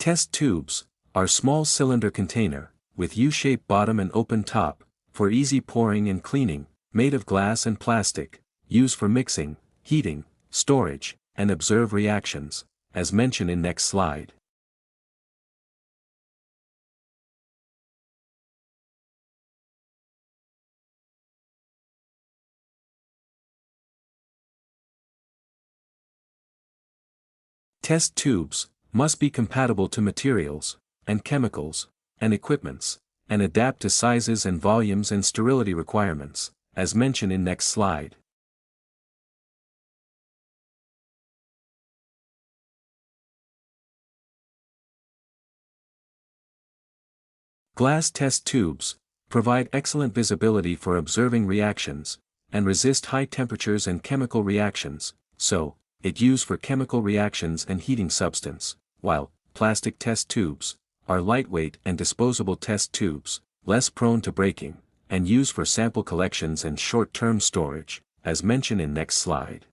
Test tubes are small cylinder container, with U-shaped bottom and open top, for easy pouring and cleaning, made of glass and plastic, used for mixing, heating, storage, and observe reactions, as mentioned in next slide. Test tubes must be compatible to materials, and chemicals, and equipments, and adapt to sizes and volumes and sterility requirements, as mentioned in next slide. Glass test tubes provide excellent visibility for observing reactions, and resist high temperatures and chemical reactions, so, it used for chemical reactions and heating substance, while plastic test tubes are lightweight and disposable test tubes, less prone to breaking, and used for sample collections and short-term storage, as mentioned in next slide.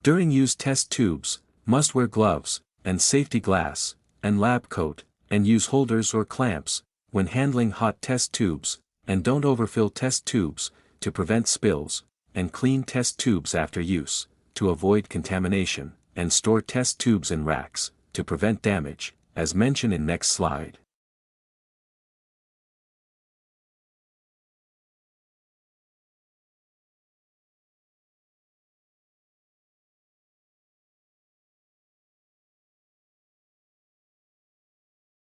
During use, test tubes must wear gloves, and safety glass, and lab coat, and use holders or clamps when handling hot test tubes, and don't overfill test tubes to prevent spills, and clean test tubes after use to avoid contamination, and store test tubes in racks to prevent damage, as mentioned in next slide.